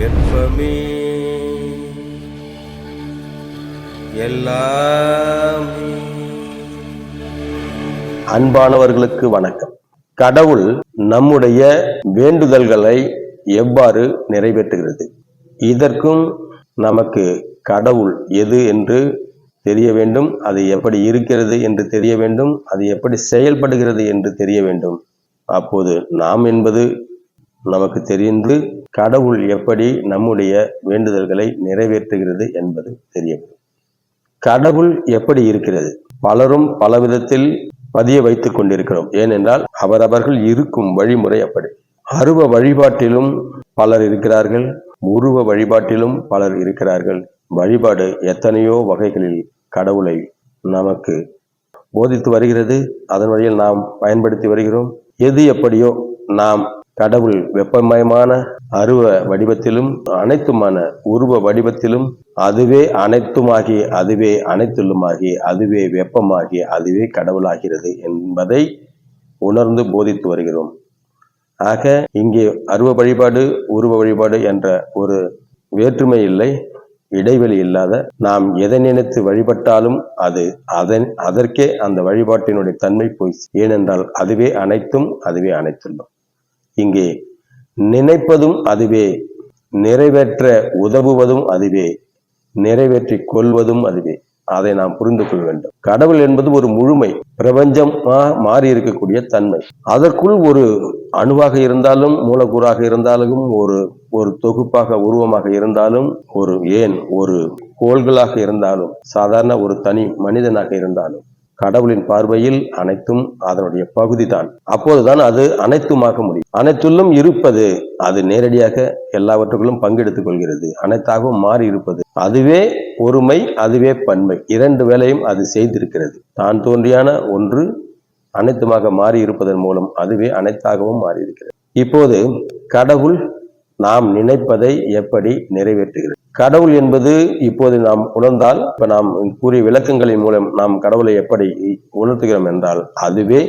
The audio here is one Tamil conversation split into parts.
வெப்பமே எல்லாமே. அன்பானவர்களுக்கு வணக்கம். கடவுள் நம்முடைய வேண்டுதல்களை எவ்வாறு நிறைவேற்றுகிறது? இதற்கும் நமக்கு கடவுள் எது என்று தெரிய வேண்டும், அது எப்படி இருக்கிறது என்று தெரிய வேண்டும், அது எப்படி செயல்படுகிறது என்று தெரிய வேண்டும். அப்போது நாம் என்பது நமக்கு தெரிந்து கடவுள் எப்படி நம்முடைய வேண்டுதல்களை நிறைவேற்றுகிறது என்பது தெரிய வேண்டும். கடவுள் எப்படி இருக்கிறது? பலரும் பல விதத்தில் பதிய வைத்துக் கொண்டிருக்கிறோம். ஏனென்றால் அவரவர்கள் இருக்கும் வழிமுறை அப்படி. அருவ வழிபாட்டிலும் பலர் இருக்கிறார்கள், உருவ வழிபாட்டிலும் பலர் இருக்கிறார்கள். வழிபாடு எத்தனையோ வகைகளில் கடவுளை நமக்கு போதித்து வருகிறது. அதன் வழியில் நாம் பயன்படுத்தி வருகிறோம். எது எப்படியோ நாம் கடவுள் வெப்பமயமான அருவ வடிவத்திலும் அனைத்துமான உருவ வடிவத்திலும் அதுவே அனைத்துமாகி அதுவே அனைத்துள்ளுமாகி அதுவே வெப்பமாகி அதுவே கடவுளாகிறது என்பதை உணர்ந்து போதித்து வருகிறோம். ஆக இங்கே அருவ வழிபாடு உருவ வழிபாடு என்ற ஒரு வேற்றுமை இல்லை, இடைவெளி இல்லாத நாம் எதை நினைத்து வழிபட்டாலும் அதற்கே அந்த வழிபாட்டினுடைய தன்மை போய். ஏனென்றால் அதுவே அனைத்தும் அதுவே அனைத்துள்ளும். இங்கே நினைப்பதும் அதுவே, நிறைவேற்ற உதவுவதும் அதுவே, நிறைவேற்றி கொள்வதும் அதுவே. அதை நாம் புரிந்து கொள்ள வேண்டும். கடவுள் என்பது ஒரு முழுமை, பிரபஞ்சமா மாறி இருக்கக்கூடிய தன்மை. அதற்குள் ஒரு அணுவாக இருந்தாலும், மூலக்கூறாக இருந்தாலும், ஒரு தொகுப்பாக உருவமாக இருந்தாலும், ஒரு கோள்களாக இருந்தாலும், சாதாரண ஒரு தனி மனிதனாக இருந்தாலும், கடவுளின் பார்வையில் அனைத்தும் அதனுடைய பகுதி தான். அப்போதுதான் அது அனைத்துமாக முடியும். அனைத்துள்ளும் இருப்பது அது நேரடியாக எல்லாவற்றுக்குள்ளும் பங்கெடுத்துக் கொள்கிறது. அனைத்தாகவும் மாறி இருப்பது அதுவே ஒருமை, அதுவே பன்மை. இரண்டு வேளையும் அது செய்திருக்கிறது. தான் தோன்றியான ஒன்று அனைத்துமாக மாறி இருப்பதன் மூலம் அதுவே அனைத்தாகவும் மாறி இருக்கிறது. இப்போது கடவுள் நாம் நினைப்பதை எப்படி நிறைவேற்றுகிறது? கடவுள் என்பது இப்போது நாம் உணர்ந்தால், இப்ப நாம் கூறிய விளக்கங்களின் மூலம் நாம் கடவுளை எப்படி உணர்த்துகிறோம் என்றால், அதுவே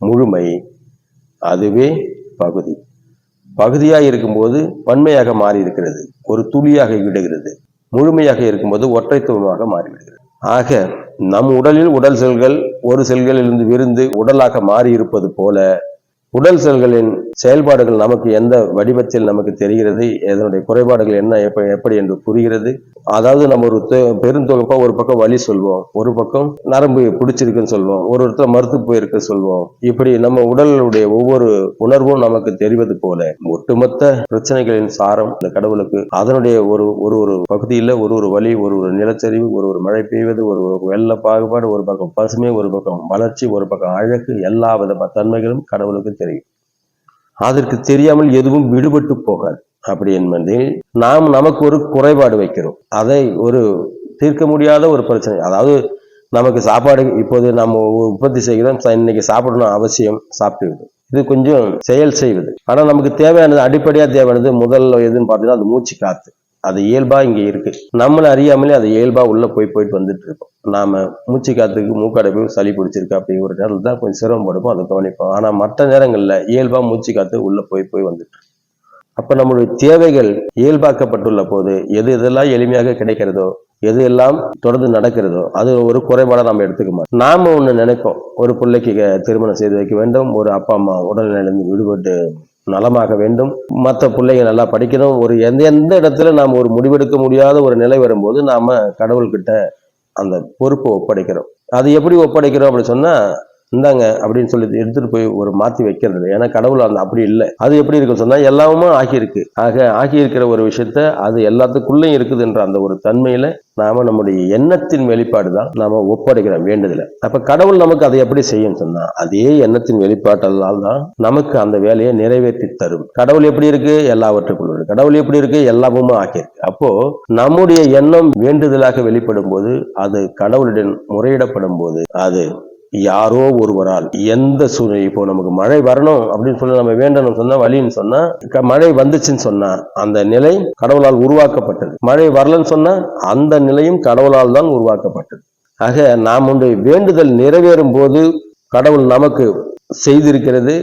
முழுமை, அதுவே பகுதி. பகுதியாக இருக்கும்போது பன்மையாக மாறி இருக்கிறது, ஒரு துளியாக விடுகிறது. முழுமையாக இருக்கும்போது ஒற்றைத்துவமாக மாறிவிடுகிறது. ஆக நம் உடலில் உடல் செல்கள் ஒரு செல்களிலிருந்து விரிந்து உடலாக மாறி இருப்பது போல உடல் செல்களின் செயல்பாடுகள் நமக்கு எந்த வடிவத்தில் நமக்கு தெரிகிறது, இதனுடைய குறைபாடுகள் என்ன எப்படி என்று புரிகிறது. அதாவது நம்ம ஒரு பெருந்தொகுப்பா ஒரு பக்கம் வலி சொல்வோம், ஒரு பக்கம் நரம்பு பிடிச்சிருக்குன்னு சொல்வோம், ஒரு இடத்துல மருத்து போயிருக்கு சொல்வோம். இப்படி நம்ம உடலுடைய ஒவ்வொரு உணர்வும் நமக்கு தெரிவது போல ஒட்டுமொத்த பிரச்சனைகளின் சாரம் இந்த கடவுளுக்கு அதனுடைய ஒரு பகுதியில் ஒரு வலி, ஒரு நிலச்சரிவு, ஒரு மழை பெய்வது, ஒரு வெள்ள பாகுபாடு, ஒரு பக்கம் பசுமை, ஒரு பக்கம் வளர்ச்சி, ஒரு பக்கம் அழகு, எல்லா வித தன்மைகளும் கடவுளுக்கு தெரியும். அதற்கு தெரியாமல் எதுவும் விடுபட்டு போகாது. அப்படி என்பதில் நாம் நமக்கு ஒரு குறைபாடு வைக்கிறோம். அதை ஒரு தீர்க்க முடியாத ஒரு பிரச்சனை. அதாவது நமக்கு சாப்பாடு இப்போது நம்ம உற்பத்தி செய்கிறோம், இன்னைக்கு சாப்பிடணும் அவசியம், சாப்பிட்டு இது கொஞ்சம் செயல் செய்வது. ஆனா நமக்கு தேவையானது, அடிப்படையா தேவையானது முதல்ல எதுன்னு பார்த்தீங்கன்னா அது மூச்சு காத்து. அது இயல்பா இங்க இருக்கு. நம்மளை அறியாமலே அது இயல்பா உள்ள போயிட்டு வந்துட்டு இருக்கோம். நாம மூச்சு காத்துக்கு மூக்கடைப்பு சளி பிடிச்சிருக்கு அப்படி ஒரு நேரத்தில் தான் கொஞ்சம் சிரமப்படுப்போம், அதை கவனிப்போம். ஆனா மற்ற நேரங்கள்ல இயல்பா மூச்சு காத்து உள்ள போய் வந்துட்டு. அப்ப நம்மளுடைய தேவைகள் இயல்பாக்கப்பட்டுள்ள போது எது எதெல்லாம் எளிமையாக கிடைக்கிறதோ, எது எல்லாம் தொடர்ந்து நடக்கிறதோ அது ஒரு குறைபாடா நம்ம எடுத்துக்க மாட்டோம். நாம ஒண்ணு நினைப்போம், ஒரு பிள்ளைக்கு திருமணம் செய்து வைக்க வேண்டும், ஒரு அப்பா அம்மா உடல்நிலையிலிருந்து விடுபட்டு நலமாக வேண்டும், மற்ற பிள்ளைங்க நல்லா படிக்கணும். ஒரு எந்த இடத்துல நாம் ஒரு முடிவெடுக்க முடியாத ஒரு நிலை வரும்போது நாம கடவுள்கிட்ட அந்த பொறுப்பை ஒப்படைக்கிறோம். அது எப்படி ஒப்படைக்கிறோம் அப்படின்னு சொன்னா, இந்தாங்க அப்படின்னு சொல்லி எடுத்துட்டு போய் ஒரு மாத்தி வைக்கிறது. ஏன்னா கடவுள் அந்த அப்படி இல்லை. அது எப்படி இருக்குன்னு சொன்னா எல்லாமே ஆகியிருக்கு. ஆகி இருக்கிற ஒரு விஷயத்த அது எல்லாத்துக்குள்ளேயும் இருக்குதுன்ற அந்த ஒரு தன்மையில நாம நம்முடைய எண்ணத்தின் வெளிப்பாடு தான் நாம ஒப்படைக்கிறோம் வேண்டுதல. அப்ப கடவுள் நமக்கு அதை எப்படி செய்யும் சொன்னா, அதே எண்ணத்தின் வெளிப்பாட்டால் தான் நமக்கு அந்த வேலையை நிறைவேற்றி தரும். கடவுள் எப்படி இருக்கு? எல்லாவற்றுக்குள்ள. கடவுள் எப்படி இருக்கு? எல்லாமும் ஆகியிருக்கு. அப்போ நம்முடைய எண்ணம் வேண்டுதலாக வெளிப்படும் போது, அது கடவுளுடன் முறையிடப்படும் போது, அது யாரோ ஒருவரால் எந்த சூழ்நிலை, இப்போ நமக்கு மழை வரணும் அப்படின்னு சொல்லி நம்ம வேண்டணும் சொன்னா, வழின்னு சொன்னா, மழை வந்துச்சுன்னு சொன்னா அந்த நிலை கடவுளால் உருவாக்கப்பட்டது. மழை வரலன்னு சொன்னா அந்த நிலையும் கடவுளால் தான் உருவாக்கப்பட்டது. ஆக நாம் ஒன்று வேண்டுதல் நிறைவேறும் போது கடவுள் நமக்கு செய்திருக்கிறது,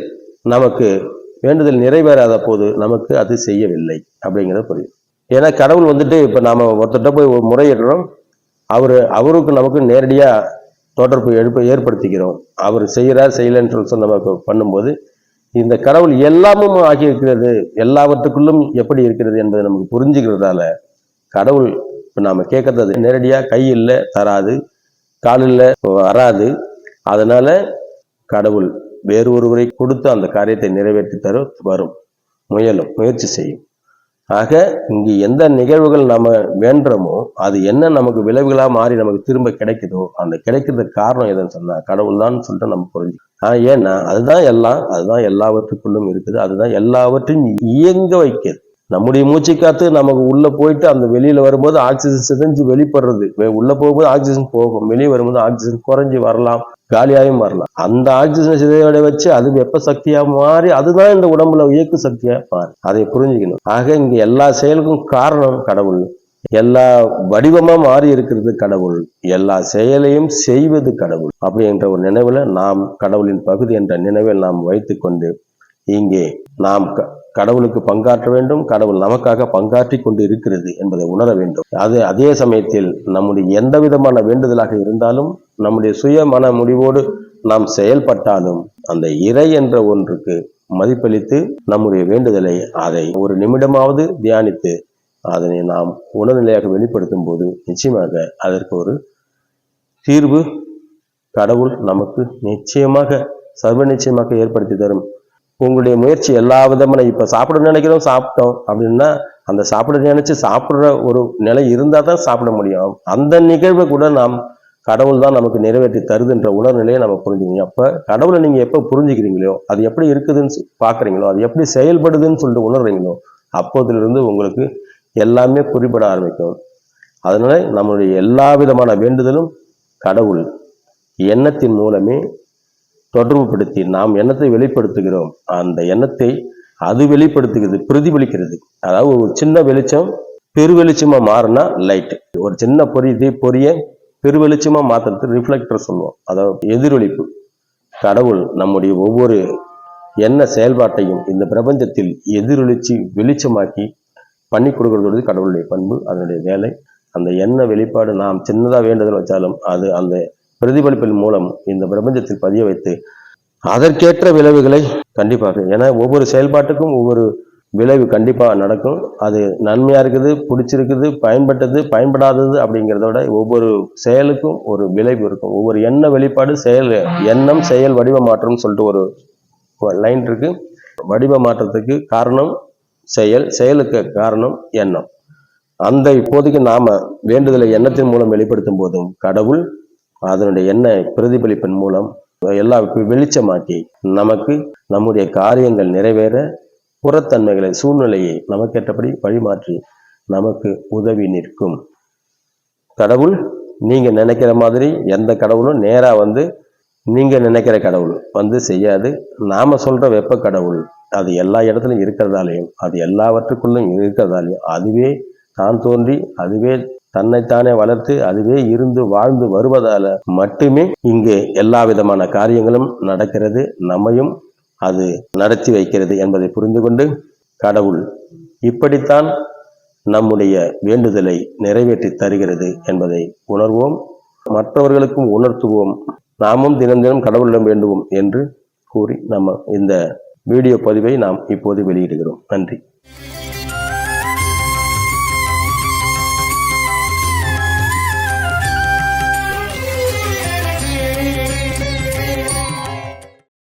நமக்கு வேண்டுதல் நிறைவேறாத போது நமக்கு அது செய்யவில்லை அப்படிங்கிறத புரியும். ஏன்னா கடவுள் வந்துட்டு இப்ப நாம ஒருத்தட்ட போய் ஒரு முறையிடுறோம், அவருக்கு நமக்கு நேரடியா தொடர்பு ஏற்படுத்திக்கிறோம். அவர் செய்யறார் செய்யலன்னு சொல்லி நமக்கு பண்ணும்போது இந்த கடவுள் எல்லாமும் ஆகி இருக்கிறது, எல்லாவற்றுக்குள்ளும் எப்படி இருக்கிறது என்பதை நமக்கு புரிஞ்சுக்கிறதால கடவுள் இப்ப நாம கேட்கறது நேரடியா கை இல்ல தராது, கால் இல்ல வராது. அதனால கடவுள் வேறு ஒருவரை கொடுத்து அந்த காரியத்தை நிறைவேற்றி தர வரும், முயற்சி செய்யும். ஆக இங்கு எந்த நிகழ்வுகள் நம்ம வேண்டுறோமோ அது என்ன நமக்கு விளைவுகளா மாறி நமக்கு திரும்ப கிடைக்குதோ அந்த கிடைக்கிறதுக்கு காரணம் எதுன்னு சொன்னா கடவுள் தான் சொல்லிட்டு நம்ம புரிஞ்சு. ஏன்னா அதுதான் எல்லாவற்றுக்குள்ளும் இருக்குது, அதுதான் எல்லாவற்றையும் இயங்க வைக்கிறது. நம்முடைய மூச்சு காத்து நமக்கு உள்ள போயிட்டு அந்த வெளியில வரும்போது ஆக்சிஜன் சிதைஞ்சு வெளிப்படுறது, உள்ள போகும்போது ஆக்சிஜன் போகும், வெளியே வரும்போது ஆக்சிஜன் குறைஞ்சி வரலாம், காலியாகவும் வரலாம். அந்த ஆக்சிஜன் சிதைவடை வச்சு அது வெப்ப சக்தியா மாறி அதுதான் இந்த உடம்புல இயக்கு சக்தியா மாறி, அதை புரிஞ்சுக்கணும். ஆக இங்க எல்லா செயலுக்கும் காரணம் கடவுள், எல்லா வடிவமா மாறி இருக்கிறது கடவுள், எல்லா செயலையும் செய்வது கடவுள். அப்படி என்ற ஒரு நினைவுல நாம் கடவுளின் பகுதி என்ற நினைவில் நாம் வைத்துக் கொண்டு இங்கே நாம் கடவுளுக்கு பங்காற்ற வேண்டும், கடவுள் நமக்காக பங்காற்றி கொண்டு இருக்கிறது என்பதை உணர வேண்டும். அதே சமயத்தில் நம்முடைய எந்த விதமான வேண்டுதலாக இருந்தாலும் நம்முடைய சுய மன முடிவோடு நாம் செயல்பட்டாலும் அந்த இறை என்ற ஒன்றுக்கு மதிப்பளித்து நம்முடைய வேண்டுதலை அதை ஒரு நிமிடமாவது தியானித்து அதனை நாம் உணர்நிலையாக வெளிப்படுத்தும் போது நிச்சயமாக அதற்கு ஒரு தீர்வு கடவுள் நமக்கு நிச்சயமாக சர்வ நிச்சயமாக ஏற்படுத்தி தரும். உங்களுடைய முயற்சி எல்லா விதமான இப்ப சாப்பிட நினைக்கிறோம், சாப்பிட்டோம் அப்படின்னா அந்த சாப்பிட நினைச்சு சாப்பிடுற ஒரு நிலை இருந்தா தான் சாப்பிட முடியும். அந்த நிகழ்வை கூட நாம் கடவுள் தான் நமக்கு நிறைவேற்றி தருதுன்ற உணர்நிலையை நம்ம புரிஞ்சுக்கணும். அப்ப கடவுளை நீங்க எப்ப புரிஞ்சுக்கிறீங்களோ, அது எப்படி இருக்குதுன்னு பாக்குறீங்களோ, அது எப்படி செயல்படுதுன்னு சொல்லிட்டு உணர்றீங்களோ, அப்போதிலிருந்து உங்களுக்கு எல்லாமே குறிப்பிட ஆரம்பிக்கும். அதனால நம்மளுடைய எல்லா விதமான வேண்டுதலும் கடவுள் எண்ணத்தின் மூலமே தொடர்புபடுத்தி நாம் எண்ணத்தை வெளிப்படுத்துகிறோம், அந்த எண்ணத்தை அது வெளிப்படுத்துகிறது, பிரதிபலிக்கிறது. அதாவது ஒரு சின்ன வெளிச்சம் பெரு வெளிச்சமா மாறினா லைட், ஒரு சின்ன பொரிய பெரு வெளிச்சமா மாத்துறது ரிஃப்ளெக்டர் சொல்லுவோம், அதாவது எதிரொலிப்பு. கடவுள் நம்முடைய ஒவ்வொரு எண்ண செயல்பாட்டையும் இந்த பிரபஞ்சத்தில் எதிரொலிச்சு வெளிச்சமாக்கி பண்ணி கொடுக்கறது கடவுளுடைய பண்பு, அதனுடைய வேலை. அந்த எண்ண வெளிப்பாடு நாம் சின்னதா வேண்டுதல் வச்சாலும் அது அந்த பிரதிபலிப்பின் மூலம் இந்த பிரபஞ்சத்தில் பதிய வைத்து அதற்கேற்ற விளைவுகளை கண்டிப்பாக, ஏன்னா ஒவ்வொரு செயல்பாட்டுக்கும் ஒவ்வொரு விளைவு கண்டிப்பா நடக்கும். அது நன்மையா இருக்குது, பிடிச்சிருக்குது, பயன்பட்டது, பயன்படாதது அப்படிங்கிறதோட ஒவ்வொரு செயலுக்கும் ஒரு விளைவு இருக்கும். ஒவ்வொரு எண்ண வெளிப்பாடு செயல், எண்ணம் செயல் வடிவ மாற்றம் சொல்லிட்டு ஒரு லைன் இருக்கு. வடிவ மாற்றத்துக்கு காரணம் செயல், செயலுக்கு காரணம் எண்ணம். அந்த இப்போதைக்கு நாம வேண்டுதலை எண்ணத்தின் மூலம் வெளிப்படுத்தும் போதும் கடவுள் அதனுடைய எண்ண பிரதிபலிப்பின் மூலம் எல்லாருக்கும் வெளிச்சமாக்கி நமக்கு நம்முடைய காரியங்கள் நிறைவேற புறத்தன்மைகளை சூழ்நிலையை நமக்கேற்றபடி வழிமாற்றி நமக்கு உதவி நிற்கும். கடவுள் நீங்க நினைக்கிற மாதிரி எந்த கடவுளும் நேரா வந்து நீங்க நினைக்கிற கடவுள் வந்து செய்யாது. நாம சொல்ற வெப்ப கடவுள் அது எல்லா இடத்துலையும் இருக்கிறதாலையும் அது எல்லாவற்றுக்குள்ளும் இருக்கிறதாலையும் அதுவே தான் தோன்றி அதுவே தன்னைத்தானே வளர்த்து அதுவே இருந்து வாழ்ந்து வருவதால மட்டுமே இங்கே எல்லா விதமான காரியங்களும் நடக்கிறது, நம்மையும் அது நடத்தி வைக்கிறது என்பதை புரிந்து கொண்டு கடவுள் இப்படித்தான் நம்முடைய வேண்டுதலை நிறைவேற்றி தருகிறது என்பதை உணர்வோம், மற்றவர்களுக்கும் உணர்த்துவோம், நாமும் தினம் தினம் கடவுளிடம் வேண்டுவோம் என்று கூறி நம்ம இந்த வீடியோ பதிவை நாம் இப்போது வெளியிடுகிறோம். நன்றி.